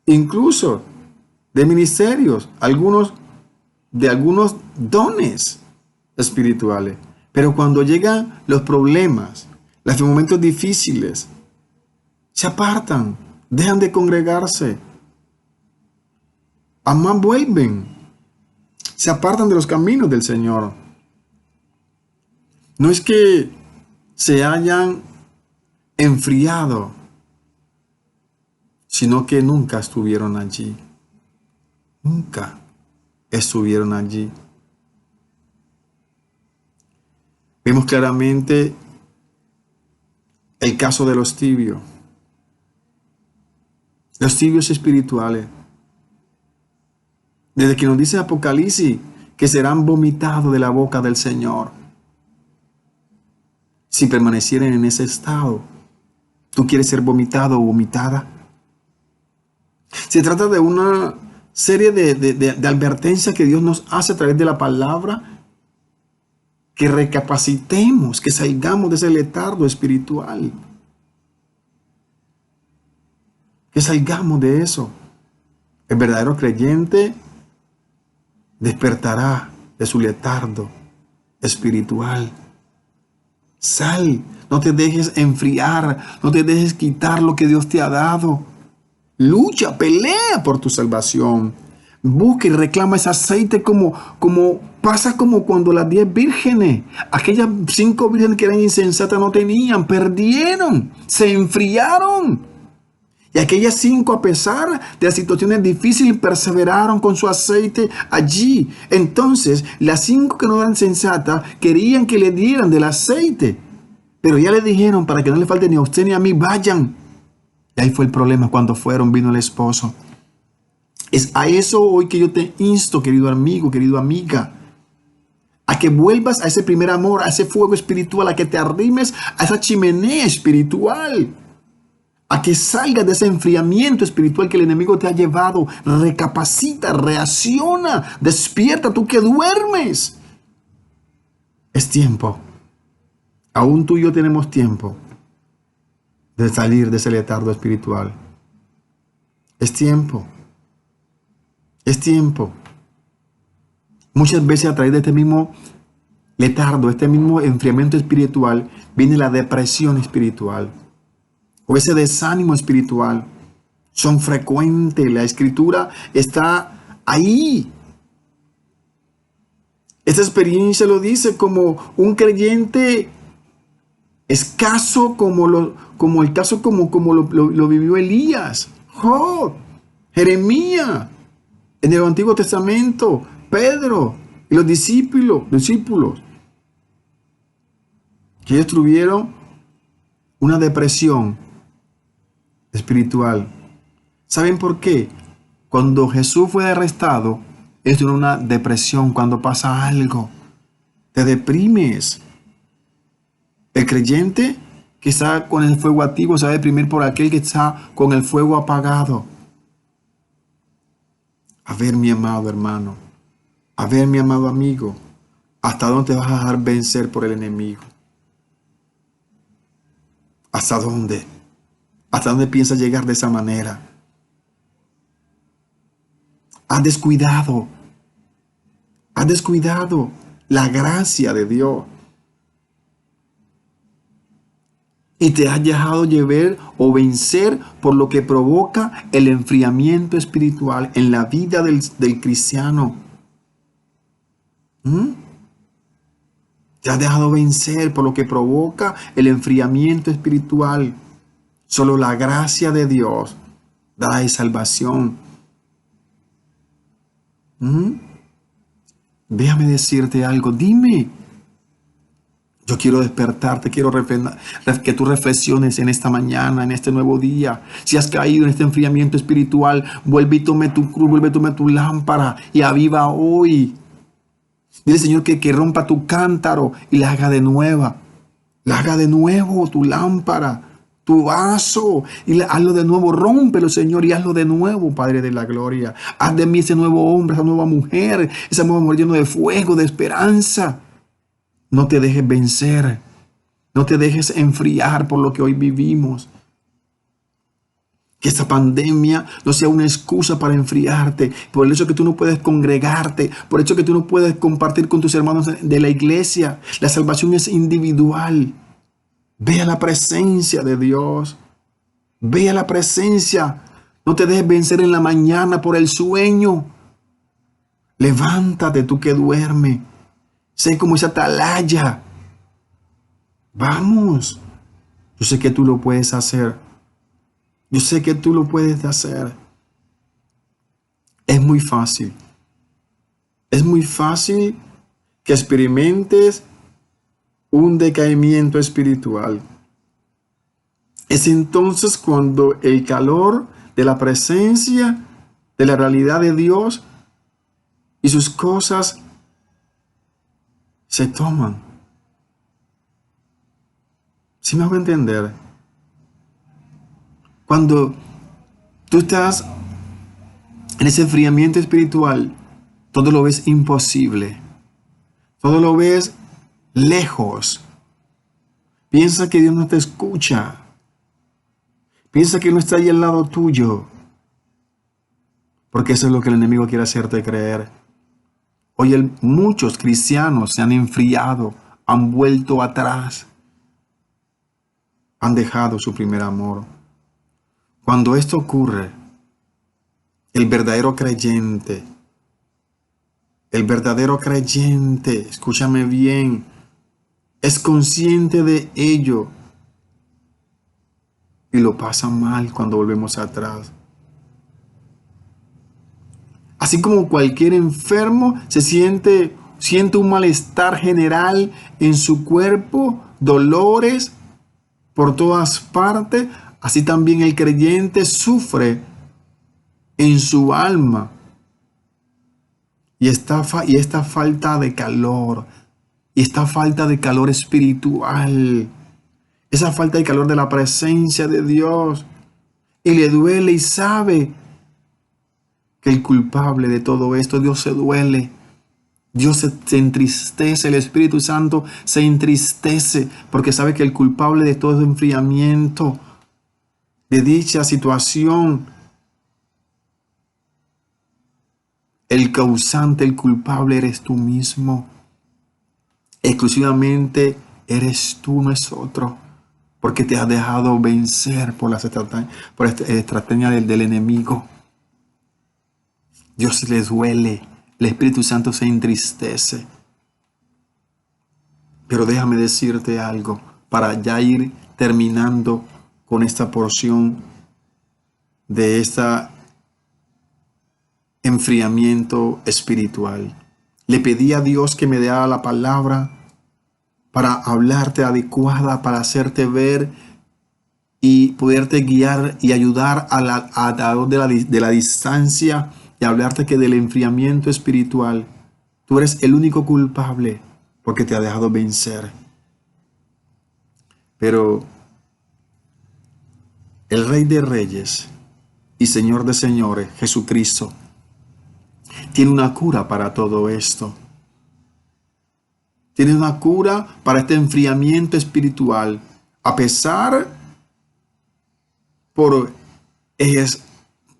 Incluso de ministerios. De algunos dones espirituales. Pero cuando llegan los problemas, los momentos difíciles, se apartan. Dejan de congregarse. Además vuelven. Se apartan de los caminos del Señor. No es que se hayan enfriado, sino que nunca estuvieron allí. Nunca estuvieron allí. Vemos claramente el caso de los tibios. Los tibios espirituales. Desde que nos dice Apocalipsis que serán vomitados de la boca del Señor. Si permanecieren en ese estado, ¿tú quieres ser vomitado o vomitada? Se trata de una serie de advertencias que Dios nos hace a través de la palabra, que recapacitemos, que salgamos de ese letargo espiritual. Que salgamos de eso. El verdadero creyente despertará de su letargo espiritual. Sal, no te dejes enfriar, no te dejes quitar lo que Dios te ha dado. Lucha, pelea por tu salvación. Busca y reclama ese aceite como pasa como cuando las 10 vírgenes, aquellas 5 vírgenes que eran insensatas no tenían, perdieron, se enfriaron. Y aquellas 5, a pesar de las situaciones difíciles, perseveraron con su aceite allí. Entonces, las 5 que no eran sensatas querían que le dieran del aceite. Pero ya le dijeron, para que no le falte ni a usted ni a mí, vayan. Y ahí fue el problema cuando vino el esposo. Es a eso hoy que yo te insto, querido amigo, querida amiga. A que vuelvas a ese primer amor, a ese fuego espiritual, a que te arrimes a esa chimenea espiritual. A que salgas de ese enfriamiento espiritual que el enemigo te ha llevado. Recapacita, reacciona, despierta, tú que duermes. Es tiempo. Aún tú y yo tenemos tiempo de salir de ese letargo espiritual. Es tiempo. Es tiempo. Muchas veces a través de este mismo letargo, este mismo enfriamiento espiritual, viene la depresión espiritual. O ese desánimo espiritual. Son frecuentes. La escritura está ahí. Esta experiencia lo dice como un creyente escaso, como lo vivió Elías, Job, Jeremías, en el Antiguo Testamento, Pedro y los discípulos, que ellos tuvieron una depresión espiritual. ¿Saben por qué? Cuando Jesús fue arrestado, es una depresión. Cuando pasa algo, te deprimes. El creyente que está con el fuego activo se va a deprimir por aquel que está con el fuego apagado. A ver, mi amado hermano, a ver, mi amado amigo, ¿hasta dónde te vas a dejar vencer por el enemigo? ¿Hasta dónde? ¿Hasta dónde piensas llegar de esa manera? Has descuidado la gracia de Dios. Y te has dejado llevar o vencer por lo que provoca el enfriamiento espiritual en la vida del cristiano. Te has dejado vencer por lo que provoca el enfriamiento espiritual. Solo la gracia de Dios da salvación. Déjame decirte algo. Dime. Yo quiero despertarte, quiero que tú reflexiones en esta mañana, en este nuevo día. Si has caído en este enfriamiento espiritual, vuelve y tome tu cruz, vuelve y tome tu lámpara y aviva hoy. Dile, Señor, que rompa tu cántaro y la haga de nueva. La haga de nuevo tu lámpara, tu vaso, y hazlo de nuevo. Rómpelo, Señor, y hazlo de nuevo, Padre de la gloria. Haz de mí ese nuevo hombre, esa nueva mujer lleno de fuego, de esperanza. No te dejes vencer. No te dejes enfriar por lo que hoy vivimos. Que esta pandemia no sea una excusa para enfriarte. Por el hecho que tú no puedes congregarte. Por el hecho que tú no puedes compartir con tus hermanos de la iglesia. La salvación es individual. Ve a la presencia de Dios. Ve a la presencia. No te dejes vencer en la mañana por el sueño. Levántate tú que duermes. Sé como esa atalaya. Vamos. Yo sé que tú lo puedes hacer. Yo sé que tú lo puedes hacer. Es muy fácil. Es muy fácil que experimentes un decaimiento espiritual. Es entonces cuando el calor de la presencia, de la realidad de Dios y sus cosas se toman. ¿Sí me hago entender? Cuando tú estás en ese enfriamiento espiritual, todo lo ves imposible. Todo lo ves lejos. Piensa que Dios no te escucha. Piensa que no está ahí al lado tuyo. Porque eso es lo que el enemigo quiere hacerte creer. Hoy muchos cristianos se han enfriado, han vuelto atrás, han dejado su primer amor. Cuando esto ocurre, el verdadero creyente, escúchame bien, es consciente de ello y lo pasa mal cuando volvemos atrás. Así como cualquier enfermo siente un malestar general en su cuerpo, dolores por todas partes, así también el creyente sufre en su alma. Y esta falta de calor, y esta falta de calor espiritual, esa falta de calor de la presencia de Dios, y le duele y sabe que el culpable de todo esto, Dios se duele. Dios se entristece, el Espíritu Santo se entristece porque sabe que el culpable de todo ese enfriamiento, de dicha situación, el causante, el culpable eres tú mismo. Exclusivamente eres tú, no es otro, porque te has dejado vencer por la estrategia del enemigo. Dios le duele, el Espíritu Santo se entristece. Pero déjame decirte algo para ya ir terminando con esta porción de este enfriamiento espiritual. Le pedí a Dios que me diera la palabra para hablarte adecuada, para hacerte ver y poderte guiar y ayudar a través de la distancia y hablarte que del enfriamiento espiritual tú eres el único culpable porque te ha dejado vencer. Pero el Rey de Reyes y Señor de Señores, Jesucristo, tiene una cura para todo esto. Tiene una cura para este enfriamiento espiritual. A pesar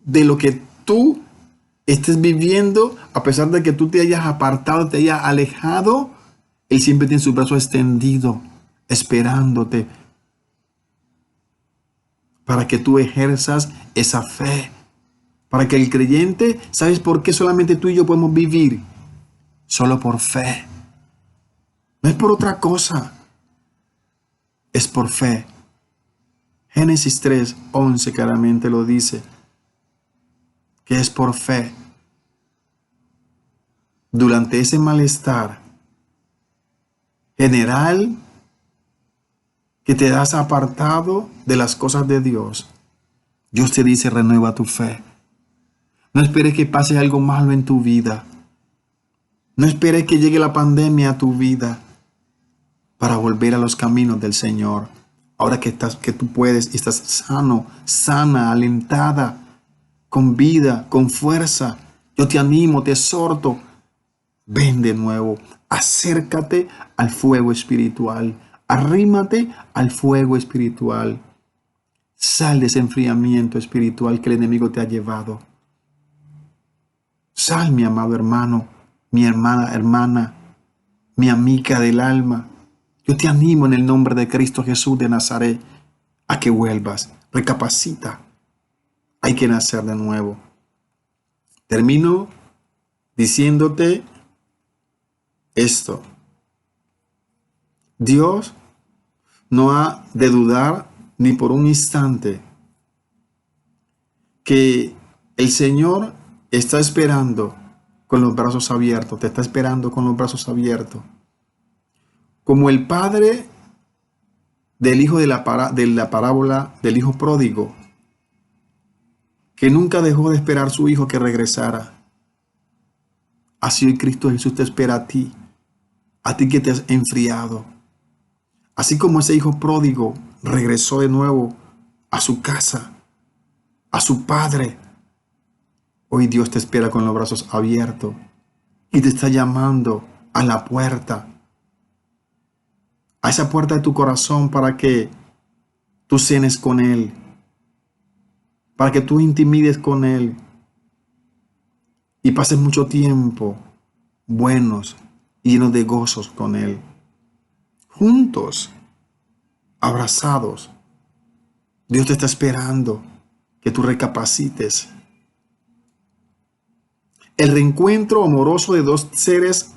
de lo que tú estés viviendo, a pesar de que tú te hayas apartado, te hayas alejado, Él siempre tiene su brazo extendido, esperándote, para que tú ejerzas esa fe. Para que el creyente, ¿sabes por qué solamente tú y yo podemos vivir? Solo por fe. No es por otra cosa. Es por fe. Génesis 3:11 claramente lo dice. Que es por fe. Durante ese malestar general que te has apartado de las cosas de Dios, Dios te dice: renueva tu fe. No esperes que pase algo malo en tu vida. No esperes que llegue la pandemia a tu vida para volver a los caminos del Señor. Ahora que tú puedes y estás sano, sana, alentada, con vida, con fuerza, yo te animo, te exhorto. Ven de nuevo, acércate al fuego espiritual, arrímate al fuego espiritual. Sal de ese enfriamiento espiritual que el enemigo te ha llevado. Sal, mi amado hermano, mi hermana, mi amiga del alma. Yo te animo en el nombre de Cristo Jesús de Nazaret a que vuelvas. Recapacita. Hay que nacer de nuevo. Termino diciéndote esto. Dios no ha de dudar ni por un instante que el Señor está esperando con los brazos abiertos, te está esperando con los brazos abiertos. Como el padre del hijo de la parábola del hijo pródigo, que nunca dejó de esperar a su hijo que regresara. Así hoy Cristo Jesús te espera a ti que te has enfriado. Así como ese hijo pródigo regresó de nuevo a su casa, a su padre, hoy Dios te espera con los brazos abiertos y te está llamando a la puerta, a esa puerta de tu corazón, para que tú cenes con Él, para que tú intimides con Él y pases mucho tiempo buenos y llenos de gozos con Él. Juntos, abrazados, Dios te está esperando que tú recapacites. El reencuentro amoroso de dos seres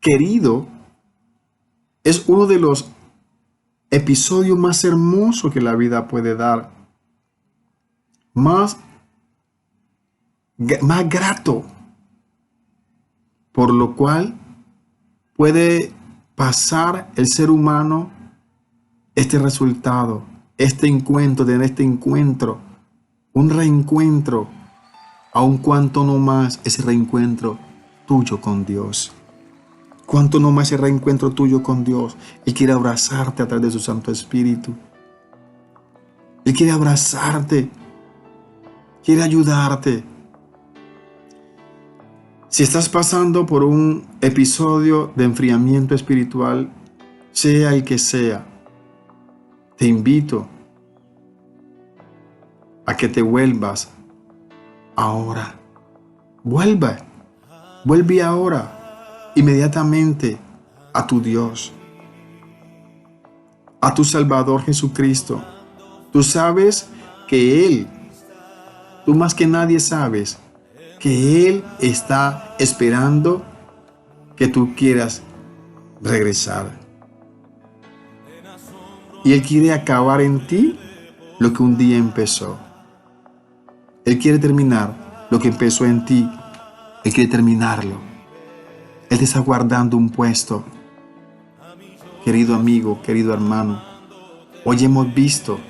queridos es uno de los episodios más hermosos que la vida puede dar. Más grato, por lo cual puede pasar el ser humano este resultado, tener este encuentro, un reencuentro, aun cuanto no más ese reencuentro tuyo con Dios. Cuanto no más ese reencuentro tuyo con Dios. Él quiere abrazarte a través de su Santo Espíritu. Él quiere abrazarte, quiere ayudarte. Si estás pasando por un episodio de enfriamiento espiritual, sea el que sea, te invito a que te vuelvas ahora. Vuelve ahora, inmediatamente, a tu Dios, a tu Salvador Jesucristo. Tú sabes que Él, tú más que nadie sabes, que Él está esperando que tú quieras regresar. Y Él quiere acabar en ti lo que un día empezó. Él quiere terminar lo que empezó en ti. Él quiere terminarlo. Él te está guardando un puesto. Querido amigo, querido hermano, hoy hemos visto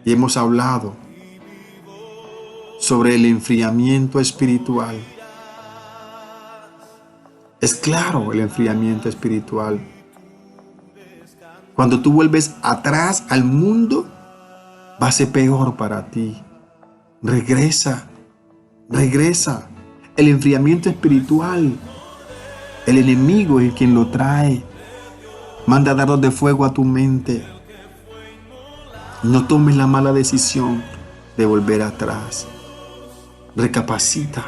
y hemos hablado sobre el enfriamiento espiritual. Es claro el enfriamiento espiritual. Cuando tú vuelves atrás al mundo, va a ser peor para ti. Regresa, regresa. El enfriamiento espiritual, el enemigo es quien lo trae. Manda dardos de fuego a tu mente. No tomes la mala decisión de volver atrás. Recapacita.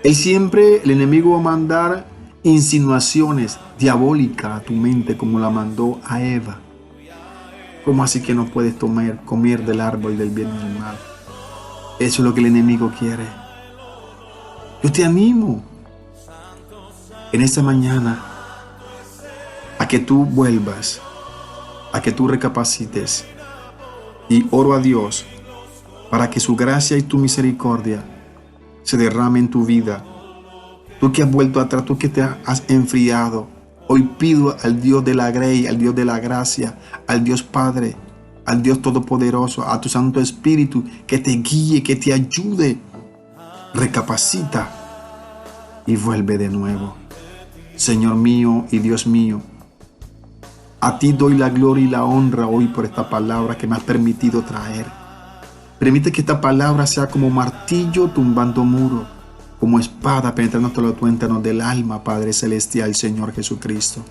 El enemigo va a mandar insinuaciones diabólicas a tu mente como la mandó a Eva. ¿Cómo así que no puedes comer del árbol del bien y del mal? Eso es lo que el enemigo quiere. Yo te animo en esta mañana a que tú vuelvas, a que tú recapacites, y oro a Dios para que su gracia y tu misericordia se derrame en tu vida. Tú que has vuelto atrás, tú que te has enfriado, hoy pido al Dios de la grey, al Dios de la gracia, al Dios Padre, al Dios Todopoderoso, a tu Santo Espíritu, que te guíe, que te ayude. Recapacita y vuelve de nuevo. Señor mío y Dios mío, a ti doy la gloria y la honra hoy por esta palabra que me has permitido traer. Permite que esta palabra sea como martillo tumbando muro, como espada penetrando hasta los tuétanos del alma, Padre Celestial, Señor Jesucristo.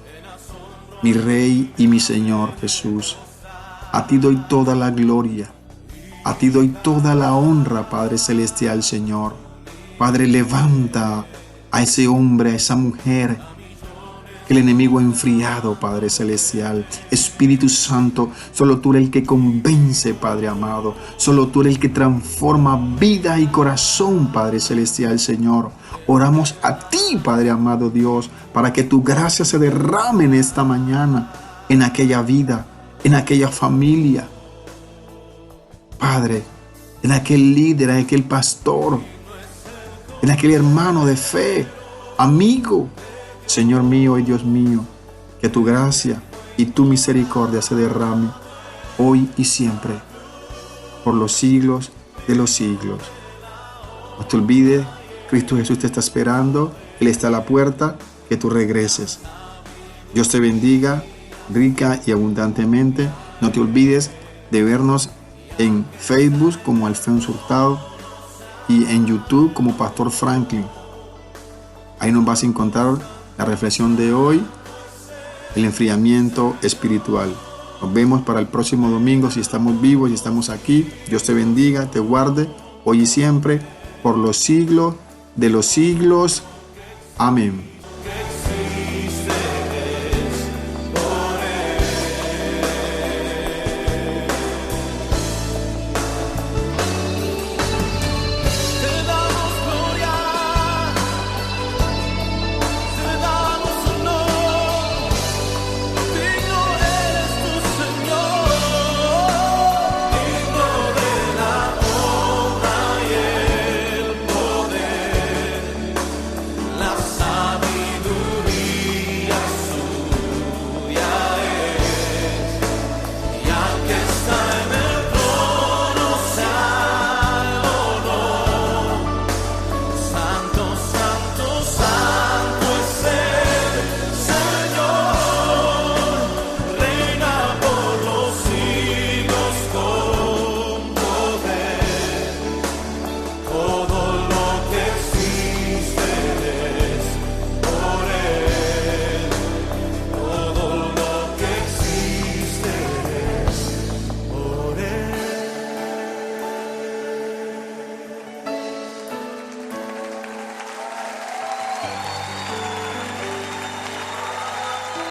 Mi Rey y mi Señor Jesús, a ti doy toda la gloria, a ti doy toda la honra, Padre Celestial, Señor. Padre, levanta a ese hombre, a esa mujer que el enemigo ha enfriado, Padre Celestial. Espíritu Santo, solo tú eres el que convence, Padre amado. Solo tú eres el que transforma vida y corazón, Padre Celestial, Señor. Oramos a ti, Padre amado Dios, para que tu gracia se derrame en esta mañana, en aquella vida, en aquella familia. Padre, en aquel líder, en aquel pastor, en aquel hermano de fe, amigo. Señor mío y Dios mío, que tu gracia y tu misericordia se derrame hoy y siempre, por los siglos de los siglos. No te olvides, Cristo Jesús te está esperando, Él está a la puerta, que tú regreses. Dios te bendiga rica y abundantemente. No te olvides de vernos en Facebook como Alfonso Hurtado y en YouTube como Pastor Franklin. Ahí nos vas a encontrar la reflexión de hoy, el enfriamiento espiritual. Nos vemos para el próximo domingo, si estamos vivos y estamos aquí. Dios te bendiga, te guarde, hoy y siempre, por los siglos de los siglos. Amén.